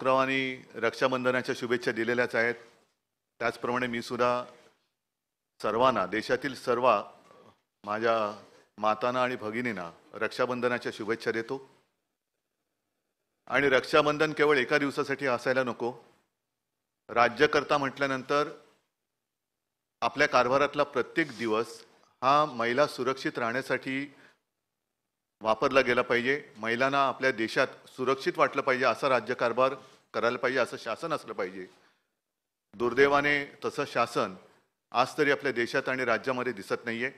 पंतप्रधानांनी रक्षाबंधनाच्या शुभेच्छा दिलेल्याच आहेत. त्याचप्रमाणे मी सुद्धा सर्वांना, देशातील सर्व माझ्या मातांना आणि भगिनींना रक्षाबंधनाच्या शुभेच्छा देतो. आणि रक्षाबंधन केवळ एका दिवसासाठी असायला नको. राज्यकर्ता म्हटल्यानंतर आपल्या कारभारातला प्रत्येक दिवस हा महिला सुरक्षित राहण्यासाठी वापरला गेला पाहिजे. महिलांना आपल्या देशात सुरक्षित वाटलं पाहिजे, असा राज्यकारभार करायला पाहिजे, असं शासन असलं पाहिजे. दुर्दैवाने तसं शासन आज तरी आपल्या देशात आणि राज्यामध्ये दिसत नाहीये.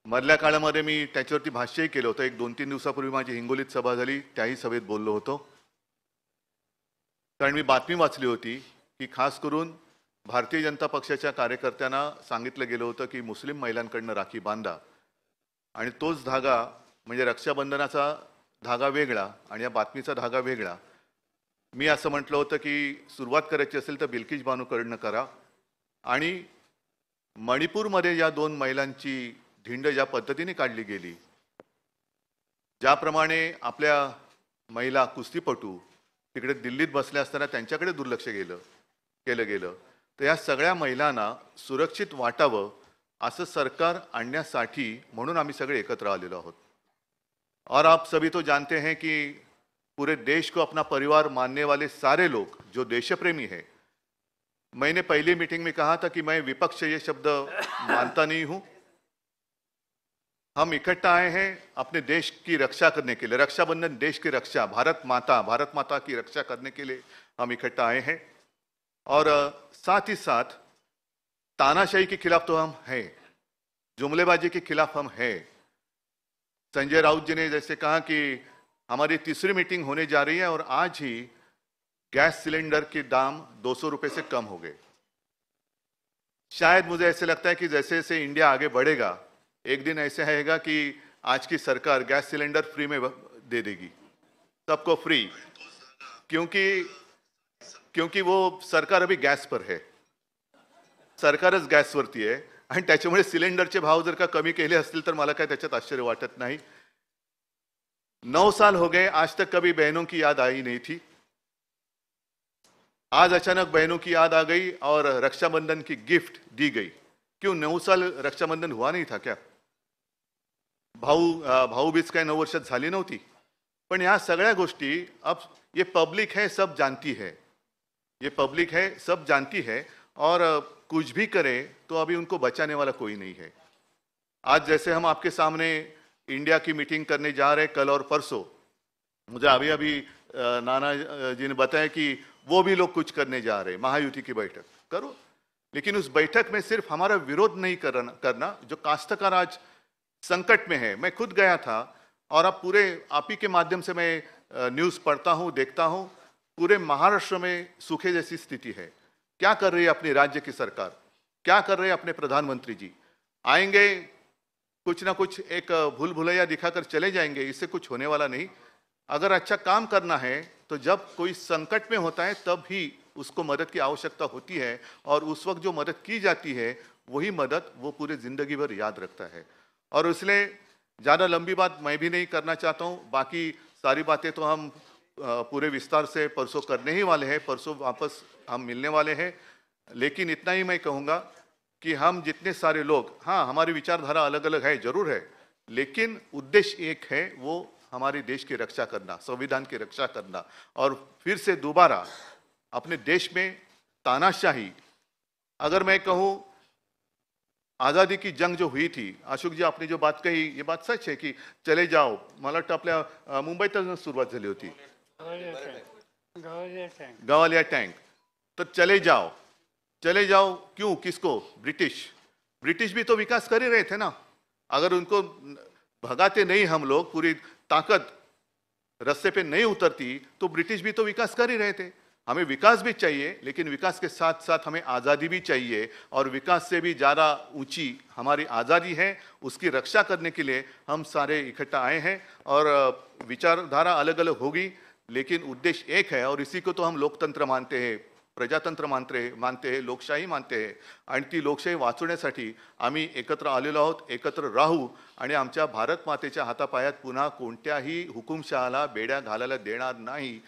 मधल्या काळामध्ये मी त्याच्यावरती भाष्यही केलं होतं. 1-2-3 दिवसापूर्वी माझी हिंगोलीत सभा झाली, त्याही सभेत बोललो होतो. कारण मी बातमी वाचली होती की खास करून भारतीय जनता पक्षाच्या कार्यकर्त्यांना सांगितलं गेलं होतं की मुस्लिम महिलांकडनं राखी बांधा, आणि तोच धागा म्हणजे रक्षाबंधनाचा धागा वेगळा आणि या बातमीचा धागा वेगळा. मी असं म्हटलं होतं की सुरुवात करायची असेल तर बिल्किस बानोकडनं करा. आणि मणिपूरमध्ये या 2 महिलांची धिंड ज्या पद्धतीने काढली गेली, ज्याप्रमाणे आपल्या महिला कुस्तीपटू तिकडे दिल्लीत बसल्या असताना त्यांच्याकडे दुर्लक्ष केलं गेलं, तर या सगळ्या महिलांना सुरक्षित वाटावं असं सरकार आणण्यासाठी म्हणून आम्ही सगळे एकत्र आलेलो आहोत. और आप सभी तो जानते हैं कि पूरे देश को अपना परिवार मानने वाले सारे लोग जो देशप्रेमी हैं, मैंने पहली मीटिंग में कहा था कि मैं विपक्ष ये शब्द मानता नहीं हूं. हम इकट्ठा आए हैं अपने देश की रक्षा करने के लिए. रक्षाबंधन देश की रक्षा, भारत माता की रक्षा करने के लिए हम इकट्ठा आए हैं. और साथ ही साथ तानाशाही के खिलाफ तो हम हैं, जुमलेबाजी के खिलाफ हम हैं. संजय राउत जी ने जैसे कहा कि हमारी तीसरी मीटिंग होने जा रही है और आज ही गैस सिलेंडर के दाम 200 रुपए से कम हो गए. शायद मुझे ऐसे लगता है कि जैसे जैसे इंडिया आगे बढ़ेगा, एक दिन ऐसे आएगा कि आज की सरकार गैस सिलेंडर फ्री में दे देगी, सबको फ्री. क्योंकि वो सरकार अभी गॅस पर है, सरकारच गॅसवरती आहे. आणि त्याच्यामुळे सिलेंडरचे भाव जर का कमी केले असतील तर मला काय त्याच्यात आश्चर्य वाटत नाही. 9 साल हो गए, आज तक कभी बहनों की याद आई नहीं थी. आज अचानक बहनों की याद आ गई और रक्षाबंधन की गिफ्ट दी गई. क्यों 9 साल रक्षाबंधन हुआ नहीं था क्या? भाऊबीज काय 9 वर्षात झाली नव्हती? पण या सगळ्या गोष्टी अब ये पब्लिक है, सब जानती है. ये पब्लिक है, सब जानती है. और कुछ भी करे तो अभी उनको बचाने वाला कोई नहीं है. आज जैसे हम आपके सामने इंडिया की मीटिंग करने जा रहे हैं कल और परसों, मुझे अभी नाना जी ने बताया कि वो भी लोग कुछ करने जा रहे हैं, महायुति की बैठक करो. लेकिन उस बैठक में सिर्फ हमारा विरोध नहीं करना. जो काश्तकार आज संकट में है, मैं खुद गया था और अब पूरे आप ही के माध्यम से मैं न्यूज़ पढ़ता हूँ, देखता हूँ, पूरे महाराष्ट्र में सूखे जैसी स्थिति है. क्या कर रही है अपनी राज्य की सरकार, क्या कर रहे हैं अपने प्रधानमंत्री जी? आएंगे, कुछ ना कुछ एक भूल भुलैया दिखाकर चले जाएंगे, इससे कुछ होने वाला नहीं. अगर अच्छा काम करना है तो जब कोई संकट में होता है तब ही उसको मदद की आवश्यकता होती है, और उस वक्त जो मदद की जाती है वही मदद वो पूरे जिंदगी भर याद रखता है. और इसलिए ज़्यादा लंबी बात मैं भी नहीं करना चाहता हूँ. बाकी सारी बातें तो हम पूरे विस्तार से परसों करने ही वाले हैं, परसों वापस हम मिलने वाले हैं. लेकिन इतना ही मैं कहूँगा कि हम जितने सारे लोग, हाँ हमारी विचारधारा अलग अलग है, जरूर है, लेकिन उद्देश्य एक है, वो हमारे देश की रक्षा करना, संविधान की रक्षा करना. और फिर से दोबारा अपने देश में तानाशाही, अगर मैं कहूँ आज़ादी की जंग जो हुई थी, अशोक जी आपने जो बात कही ये बात सच है कि चले जाओ, मला वाटतं आपल्या मुंबईतच सुरुवात झाली होती, गवालिया टँक. तो चले जाओ क्यों, किसको? ब्रिटिश भी तो विकास कर ही रहे थे ना. अगर उनको भगाते नहीं हम लोग, पूरी ताकत रास्ते पे नहीं उतरती, तो ब्रिटिश भी तो विकास कर ही रहे थे. हमें विकास भी चाहिए, लेकिन विकास के साथ साथ हमें आज़ादी भी चाहिए. और विकास से भी ज़्यादा ऊंची हमारी आज़ादी है, उसकी रक्षा करने के लिए हम सारे इकट्ठा आए हैं. और विचारधारा अलग अलग होगी, लेकिन उद्देश्य एक है. और इसी को तो हम लोकतंत्र मानते हैं, प्रजातंत्र मानते हैं, लोकशाही मानते हैं. आणि ती लोकशाही वाचवण्यासाठी आम्ही एकत्र आलेलो आहोत, एकत्र राहू. आणि आमच्या भारत मातेच्या हातापायात पुन्हा कोणत्याही हुकुमशहाला बेड्या घालायला देणार नाही.